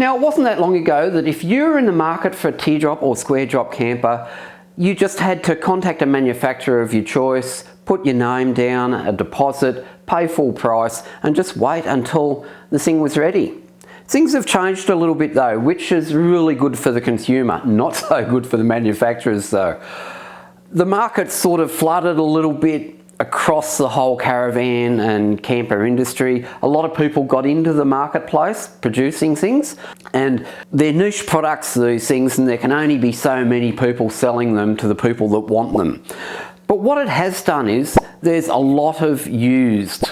Now, it wasn't that long ago that if you were in the market for a teardrop or square drop camper, you just had to contact a manufacturer of your choice, put your name down, a deposit, pay full price, and just wait until the thing was ready. Things have changed a little bit though, which is really good for the consumer, not so good for the manufacturers though. The market sort of flooded a little bit across the whole caravan and camper industry. A lot of people got into the marketplace producing things, and they're niche products, these things, and there can only be so many people selling them to the people that want them. But what it has done is there's a lot of used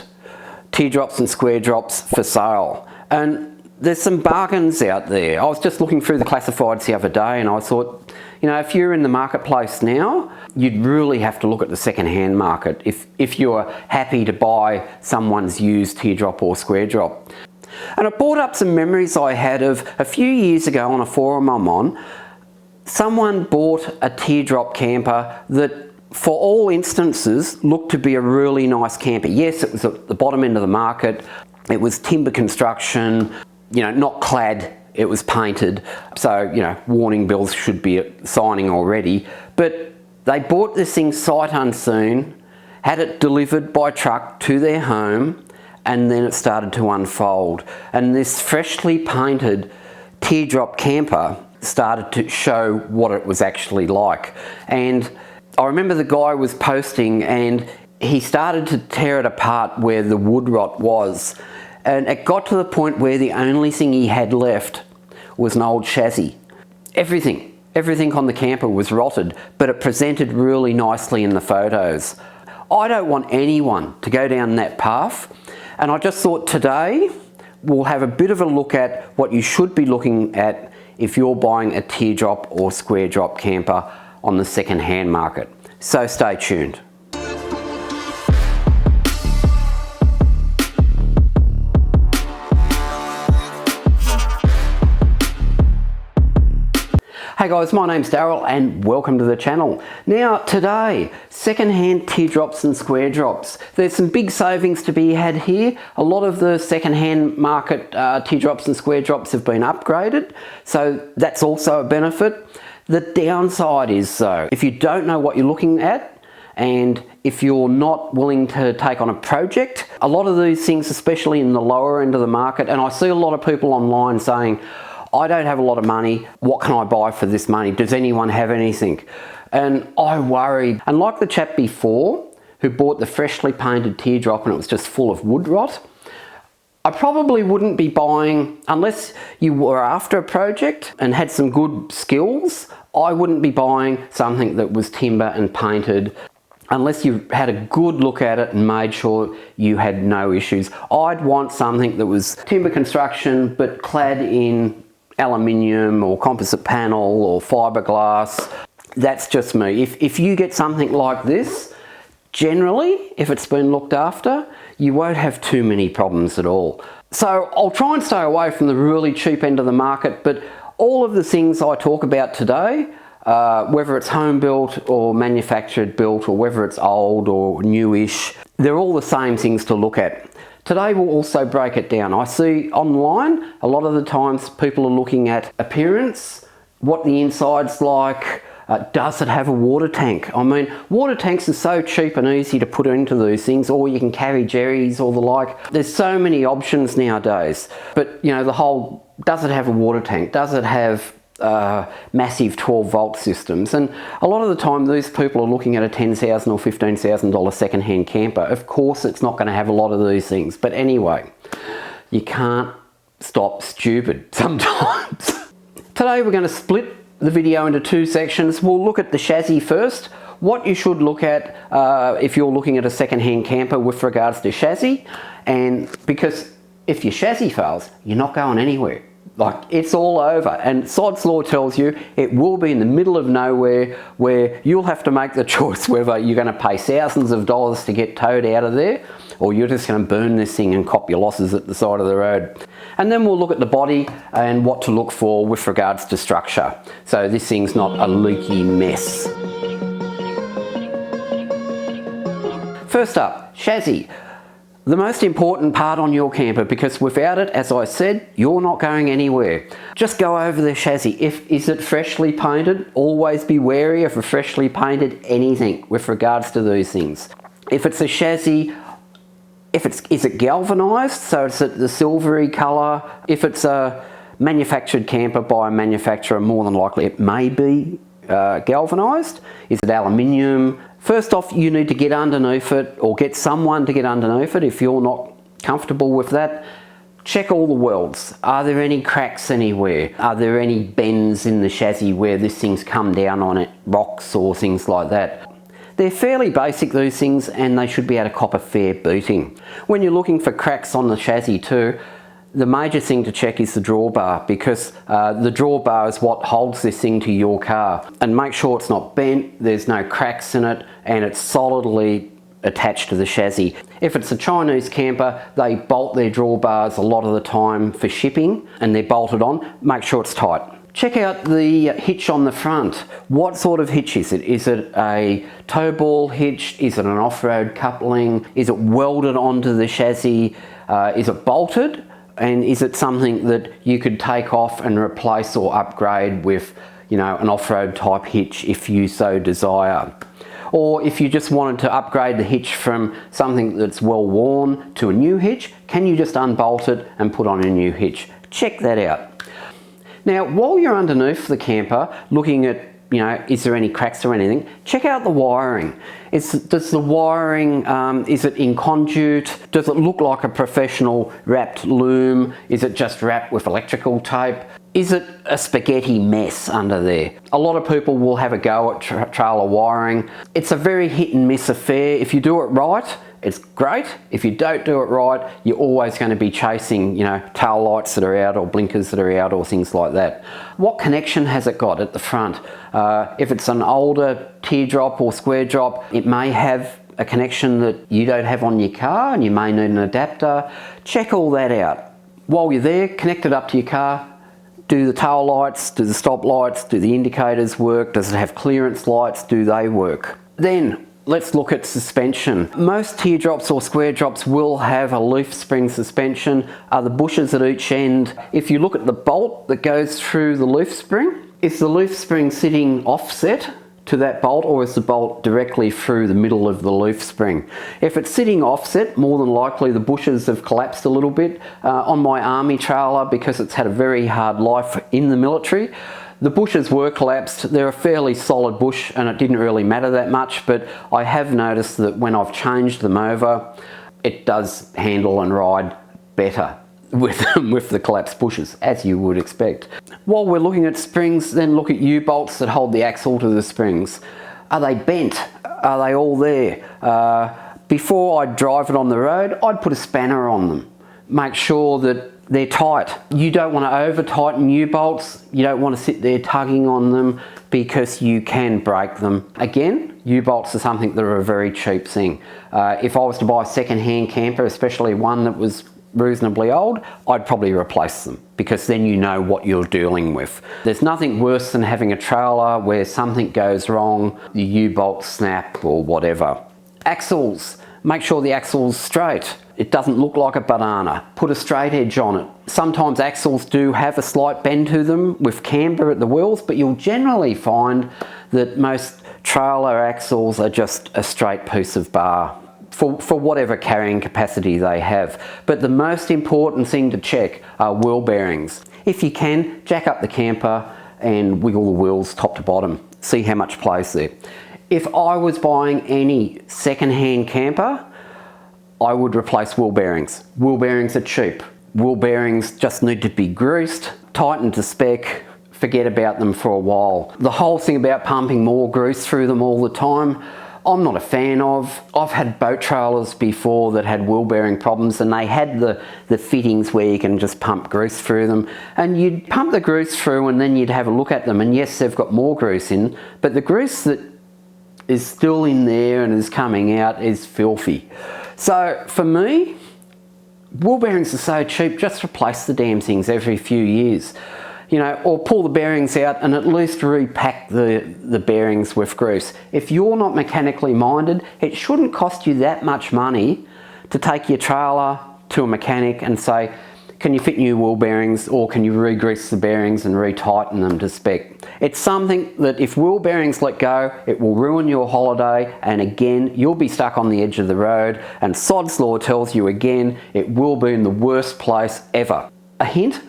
teardrops and square drops for sale, and there's some bargains out there. I was just looking through the classifieds the other day and I thought, you know, if you're in the marketplace now, you'd really have to look at the second-hand market if you're happy to buy someone's used teardrop or square drop. And it brought up some memories I had of a few years ago on a forum I'm on. Someone bought a teardrop camper that for all instances looked to be a really nice camper. Yes, it was at the bottom end of the market. It was timber construction, you know, not clad, it was painted. So, you know, warning bells should be signing already. But they bought this thing sight unseen, had it delivered by truck to their home, and then it started to unfold. And this freshly painted teardrop camper started to show what it was actually like. And I remember the guy was posting and he started to tear it apart where the wood rot was. And it got to the point where the only thing he had left was an old chassis. Everything on the camper was rotted, but it presented really nicely in the photos. I don't want anyone to go down that path, and I just thought today we'll have a bit of a look at what you should be looking at if you're buying a teardrop or square drop camper on the second-hand market. So stay tuned. Hey guys, my name's Daryl and welcome to the channel. Now today, second-hand teardrops and square drops. There's some big savings to be had here. A lot of the second-hand market teardrops and square drops have been upgraded, so that's also a benefit. The downside is though, if you don't know what you're looking at and if you're not willing to take on a project, a lot of these things, especially in the lower end of the market, and I see a lot of people online saying, I don't have a lot of money, what can I buy for this money? Does anyone have anything? And I worried, and like the chap before who bought the freshly painted teardrop and it was just full of wood rot, I probably wouldn't be buying, unless you were after a project and had some good skills, I wouldn't be buying something that was timber and painted unless you had a good look at it and made sure you had no issues. I'd want something that was timber construction but clad in aluminium or composite panel or fiberglass. That's just me. If you get something like this, generally, if it's been looked after, you won't have too many problems at all. So I'll try and stay away from the really cheap end of the market, but all of the things I talk about today, whether it's home built or manufactured built or whether it's old or newish, they're all the same things to look at. Today we'll also break it down. I see online a lot of the times people are looking at appearance, what the inside's like, does it have a water tank? I mean, water tanks are so cheap and easy to put into these things, or you can carry jerrys or the like. There's so many options nowadays. But you know, the whole, does it have a water tank? Does it have massive 12-volt systems? And a lot of the time these people are looking at a $10,000 or $15,000 second-hand camper. Of course it's not going to have a lot of these things, but anyway, you can't stop stupid sometimes. Today we're going to split the video into two sections. We'll look at the chassis first, what you should look at if you're looking at a second-hand camper with regards to chassis, and because if your chassis fails, you're not going anywhere. Like, it's all over, and Sod's Law tells you it will be in the middle of nowhere where you'll have to make the choice whether you're going to pay thousands of dollars to get towed out of there, or you're just going to burn this thing and cop your losses at the side of the road. And then we'll look at the body and what to look for with regards to structure, so this thing's not a leaky mess. First up, chassis. The most important part on your camper, because without it, as I said, you're not going anywhere. Just go over the chassis. Is it freshly painted? Always be wary of a freshly painted anything with regards to these things. If it's a chassis, is it galvanized? So it's the silvery color. If it's a manufactured camper by a manufacturer, more than likely it may be galvanized. Is it aluminium? First off, you need to get underneath it, or get someone to get underneath it if you're not comfortable with that. Check all the welds. Are there any cracks anywhere? Are there any bends in the chassis where this thing's come down on it, rocks or things like that? They're fairly basic, these things, and they should be able to cop a fair beating. When you're looking for cracks on the chassis too, the major thing to check is the drawbar, because the drawbar is what holds this thing to your car. And make sure it's not bent, there's no cracks in it, and it's solidly attached to the chassis. If it's a Chinese camper, they bolt their drawbars a lot of the time for shipping, and they're bolted on. Make sure it's tight. Check out the hitch on the front. What sort of hitch is it? Is it a tow ball hitch? Is it an off-road coupling? Is it welded onto the chassis? Is it bolted? And is it something that you could take off and replace or upgrade with, you know, an off-road type hitch if you so desire? Or if you just wanted to upgrade the hitch from something that's well worn to a new hitch, can you just unbolt it and put on a new hitch? Check that out. Now, while you're underneath the camper looking at, you know, is there any cracks or anything, check out the wiring. Does the wiring, is it in conduit? Does it look like a professional wrapped loom? Is it just wrapped with electrical tape? Is it a spaghetti mess under there? A lot of people will have a go at trailer wiring. It's a very hit and miss affair. If you do it right, it's great. If you don't do it right, you're always going to be chasing, you know, tail lights that are out or blinkers that are out or things like that. What connection has it got at the front? If it's an older teardrop or square drop, it may have a connection that you don't have on your car and you may need an adapter. Check all that out. While you're there, connect it up to your car. Do the tail lights, do the stop lights, do the indicators work? Does it have clearance lights? Do they work? Then let's look at suspension. Most teardrops or square drops will have a leaf spring suspension. The bushes at each end. If you look at the bolt that goes through the leaf spring, is the leaf spring sitting offset to that bolt, or is the bolt directly through the middle of the leaf spring? If it's sitting offset, more than likely the bushes have collapsed a little bit. On my army trailer, because it's had a very hard life in the military, the bushes were collapsed. They're a fairly solid bush and it didn't really matter that much, but I have noticed that when I've changed them over, it does handle and ride better with the collapsed bushes, as you would expect. While we're looking at springs, then look at U-bolts that hold the axle to the springs. Are they bent? Are they all there? Before I drive it on the road, I'd put a spanner on them. Make sure that they're tight. You don't want to over tighten U-bolts. You don't want to sit there tugging on them because you can break them. Again, U-bolts are something that are a very cheap thing. If I was to buy a second-hand camper, especially one that was reasonably old, I'd probably replace them, because then you know what you're dealing with. There's nothing worse than having a trailer where something goes wrong, the U-bolts snap or whatever. Axles. Make sure the axle's straight. It doesn't look like a banana. Put a straight edge on it. Sometimes axles do have a slight bend to them with camber at the wheels, but you'll generally find that most trailer axles are just a straight piece of bar for whatever carrying capacity they have. But the most important thing to check are wheel bearings. If you can, jack up the camper and wiggle the wheels top to bottom. See how much plays there. If I was buying any second-hand camper, I would replace wheel bearings. Wheel bearings are cheap. Wheel bearings just need to be greased, tightened to spec, forget about them for a while. The whole thing about pumping more grease through them all the time, I'm not a fan of. I've had boat trailers before that had wheel bearing problems, and they had the fittings where you can just pump grease through them, and you'd pump the grease through and then you'd have a look at them, and yes, they've got more grease in, but the grease that is still in there and is coming out is filthy. So for me, wheel bearings are so cheap, just replace the damn things every few years. You know, or pull the bearings out and at least repack the bearings with grease. If you're not mechanically minded, it shouldn't cost you that much money to take your trailer to a mechanic and say, can you fit new wheel bearings, or can you re-grease the bearings and re-tighten them to spec? It's something that if wheel bearings let go, it will ruin your holiday, and again, you'll be stuck on the edge of the road, and sod's law tells you again, it will be in the worst place ever. A hint,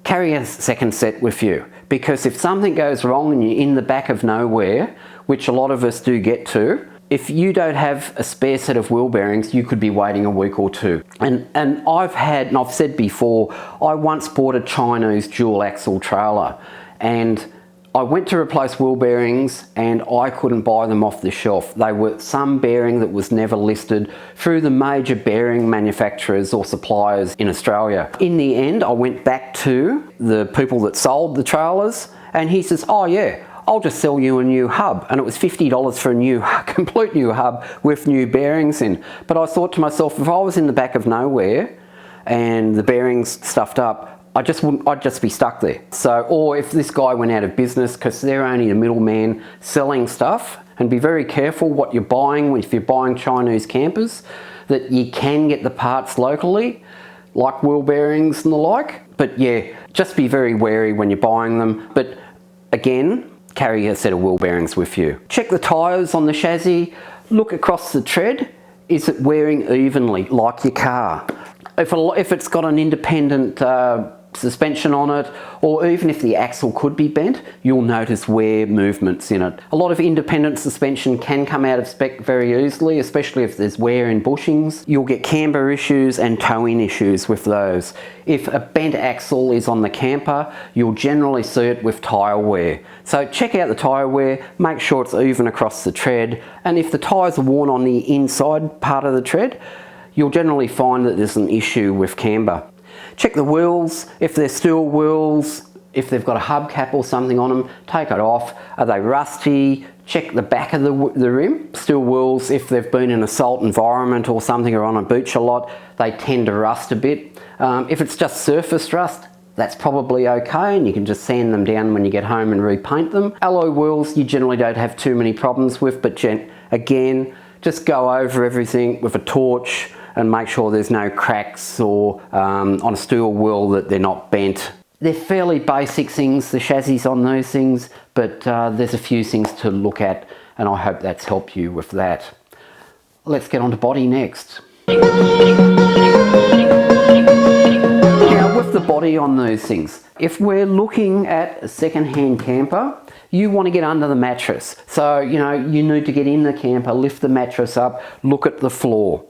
carry a second set with you, because if something goes wrong and you're in the back of nowhere, which a lot of us do get to, if you don't have a spare set of wheel bearings, you could be waiting a week or two. And I've said before, I once bought a Chinese dual axle trailer, and I went to replace wheel bearings and I couldn't buy them off the shelf. They were some bearing that was never listed through the major bearing manufacturers or suppliers in Australia. In the end, I went back to the people that sold the trailers, and he says, oh yeah, I'll just sell you a new hub. And it was $50 for a new, complete new hub with new bearings in. But I thought to myself, if I was in the back of nowhere and the bearings stuffed up, I'd just be stuck there. So, or if this guy went out of business, because they're only a middleman selling stuff, and be very careful what you're buying if you're buying Chinese campers, that you can get the parts locally, like wheel bearings and the like. But yeah, just be very wary when you're buying them. But again, carry a set of wheel bearings with you. Check the tyres on the chassis, look across the tread. Is it wearing evenly, like your car? If it's got an independent suspension on it, or even if the axle could be bent, you'll notice wear movements in it. A lot of independent suspension can come out of spec very easily, especially if there's wear in bushings. You'll get camber issues and toe-in issues with those. If a bent axle is on the camper, you'll generally see it with tyre wear. So check out the tyre wear, make sure it's even across the tread, and if the tyres are worn on the inside part of the tread, you'll generally find that there's an issue with camber. Check the wheels. If they're steel wheels, if they've got a hubcap or something on them, take it off. Are they rusty? Check the back of the rim. Steel wheels, if they've been in a salt environment or something, or on a beach a lot, they tend to rust a bit. If it's just surface rust, that's probably okay, and you can just sand them down when you get home and repaint them. Alloy wheels, you generally don't have too many problems with, but again, just go over everything with a torch and make sure there's no cracks, or on a steel wheel that they're not bent. They're fairly basic things, the chassis on those things, but there's a few things to look at, and I hope that's helped you with that. Let's get on to body next. Now, with the body on those things, if we're looking at a second-hand camper, you want to get under the mattress. So, you need to get in the camper, lift the mattress up, look at the floor.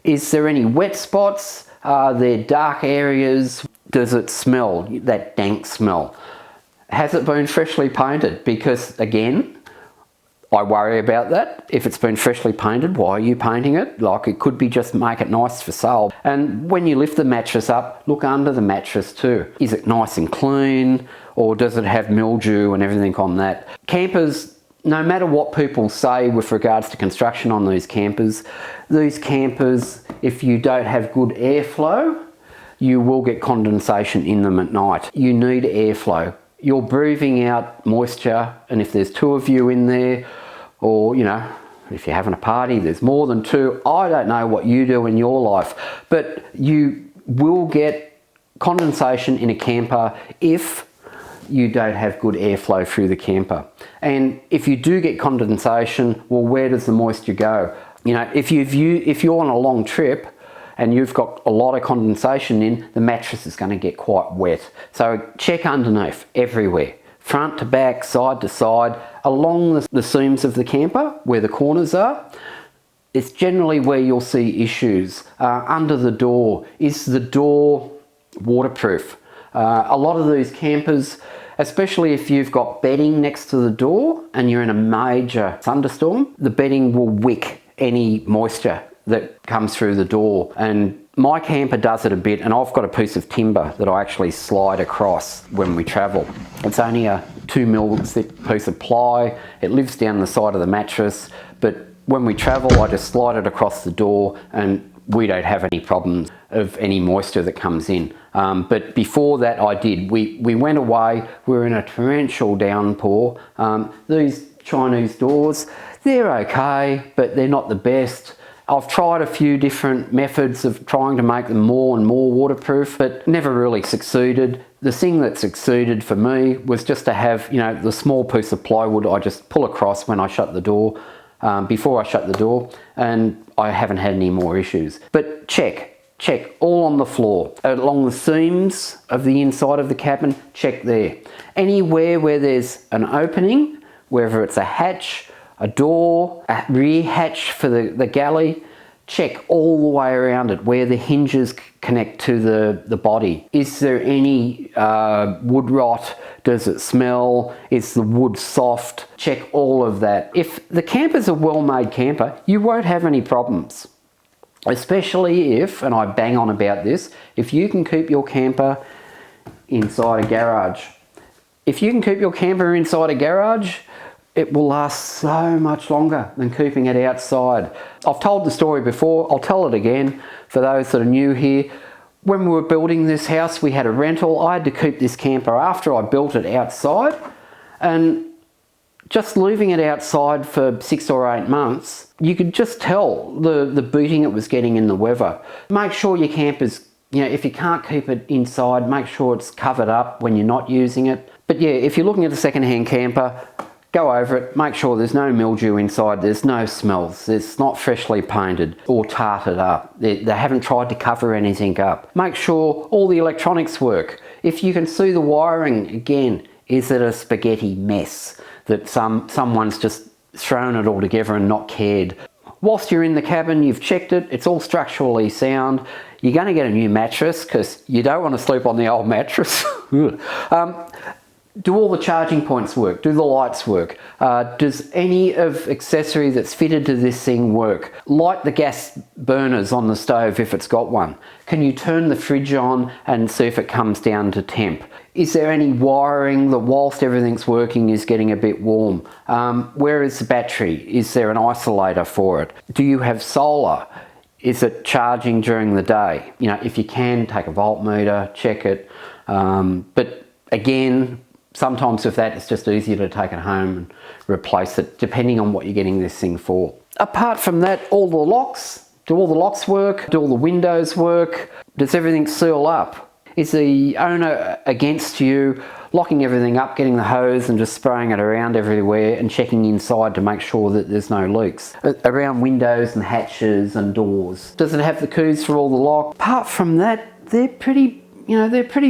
Is there any wet spots? Are there dark areas? Does it smell, that dank smell? Has it been freshly painted? Because again, I worry about that. If it's been freshly painted, why are you painting it? Like, it could be just make it nice for sale. And when you lift the mattress up, look under the mattress too. Is it nice and clean, or does it have mildew and everything on that? Campers, no matter what people say with regards to construction on these campers, if you don't have good airflow, you will get condensation in them at night. You need airflow. You're breathing out moisture, and if there's two of you in there, or if you're having a party, there's more than two. I don't know what you do in your life, but you will get condensation in a camper if you don't have good airflow through the camper. And if you do get condensation, well, where does the moisture go? If you're on a long trip and you've got a lot of condensation in, the mattress is going to get quite wet. So check underneath, everywhere, front to back, side to side, along the seams of the camper, where the corners are. It's generally where you'll see issues. Under the door, is the door waterproof? A lot of these campers, especially if you've got bedding next to the door and you're in a major thunderstorm, the bedding will wick any moisture that comes through the door. And my camper does it a bit, and I've got a piece of timber that I actually slide across when we travel. It's only a 2mm thick piece of ply. It lives down the side of the mattress, but when we travel, I just slide it across the door, and we don't have any problems of any moisture that comes in. But before that I did. We went away, we were in a torrential downpour. These Chinese doors, they're okay, but they're not the best. I've tried a few different methods of trying to make them more and more waterproof, but never really succeeded. The thing that succeeded for me was just to have, you know, the small piece of plywood I just pull across when I shut the door, before I shut the door, and I haven't had any more issues. But check all on the floor. Along the seams of the inside of the cabin, check there. Anywhere where there's an opening, whether it's a hatch, a door, a rear hatch for the galley, check all the way around it where the hinges connect to the body. Is there any wood rot? Does it smell? Is the wood soft? Check all of that. If the camper's a well-made camper, you won't have any problems. Especially if, and I bang on about this, if you can keep your camper inside a garage. If you can keep your camper inside a garage, it will last so much longer than keeping it outside. I've told the story before, I'll tell it again for those that are new here. When we were building this house, we had a rental. I had to keep this camper after I built it outside, and just leaving it outside for 6 or 8 months, you could just tell the beating it was getting in the weather. Make sure your camper's, you know, if you can't keep it inside, make sure it's covered up when you're not using it. But yeah, if you're looking at a second-hand camper, go over it, make sure there's no mildew inside, there's no smells, it's not freshly painted or tarted up. They haven't tried to cover anything up. Make sure all the electronics work. If you can see the wiring, again, is it a spaghetti mess that someone's just thrown it all together and not cared? Whilst you're in the cabin, you've checked it, it's all structurally sound. You're going to get a new mattress because you don't want to sleep on the old mattress. Do all the charging points work? Do the lights work? Does any of accessory that's fitted to this thing work? Light the gas burners on the stove if it's got one. Can you turn the fridge on and see if it comes down to temp? Is there any wiring that whilst everything's working is getting a bit warm? Where is the battery? Is there an isolator for it? Do you have solar? Is it charging during the day? You know, if you can, take a voltmeter, check it. But again, sometimes with that, it's just easier to take it home and replace it, depending on what you're getting this thing for. Apart from that, all the locks. Do all the locks work? Do all the windows work? Does everything seal up? Is the owner against you locking everything up, getting the hose and just spraying it around everywhere and checking inside to make sure that there's no leaks? Around windows and hatches and doors. Does it have the keys for all the locks? Apart from that, they're pretty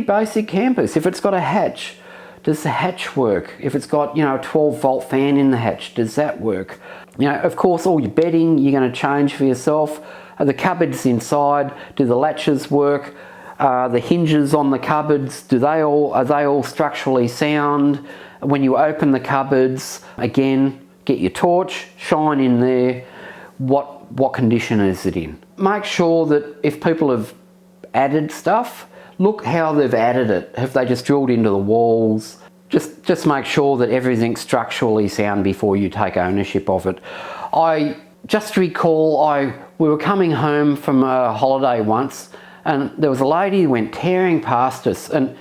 basic campers. If it's got a hatch, does the hatch work? If it's got, you know, a 12-volt fan in the hatch, does that work? You know, of course, all your bedding you're going to change for yourself. The cupboards inside, do the latches work? The hinges on the cupboards, are they all structurally sound? When you open the cupboards, again, get your torch, shine in there. What condition is it in? Make sure that if people have added stuff, look how they've added it. Have they just drilled into the walls? Just make sure that everything's structurally sound before you take ownership of it. I just recall we were coming home from a holiday once, and there was a lady who went tearing past us, and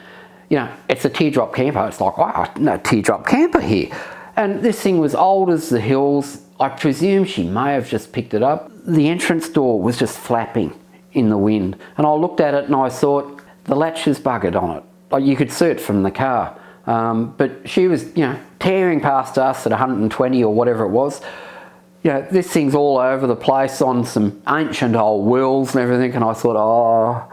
you know, it's a teardrop camper. It's like, wow, no teardrop camper here. And this thing was old as the hills. I presume she may have just picked it up. The entrance door was just flapping in the wind. And I looked at it and I thought, the latch is buggered on it. Like, you could see it from the car. But she was, you know, tearing past us at 120 or whatever it was. You know, this thing's all over the place on some ancient old wheels and everything, and I thought, oh,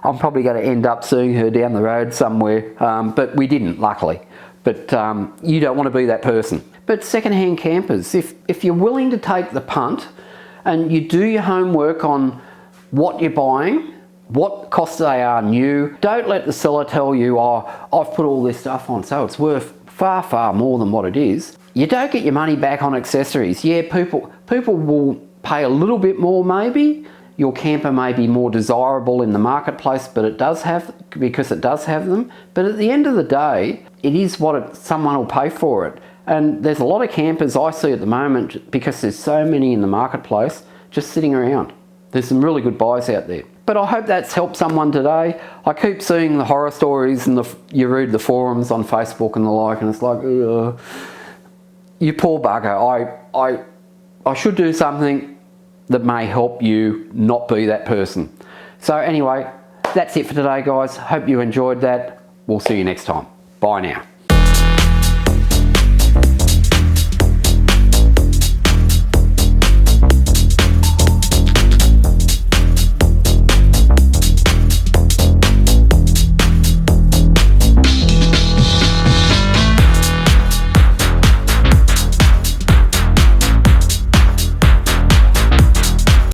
I'm probably going to end up seeing her down the road somewhere, but we didn't, luckily. But you don't want to be that person. But second-hand campers, if you're willing to take the punt and you do your homework on what you're buying, what costs they are new, don't let the seller tell you, oh, I've put all this stuff on, so it's worth far, far more than what it is. You don't get your money back on accessories. Yeah, people will pay a little bit more maybe. Your camper may be more desirable in the marketplace, but it does have them. But at the end of the day, it is what someone will pay for it. And there's a lot of campers I see at the moment, because there's so many in the marketplace, just sitting around. There's some really good buys out there. But I hope that's helped someone today. I keep seeing the horror stories and you read the forums on Facebook and the like, and it's like, ugh. You poor bugger, I should do something, that may help you not be that person. So anyway, that's it for today, guys. Hope you enjoyed that. We'll see you next time. Bye now.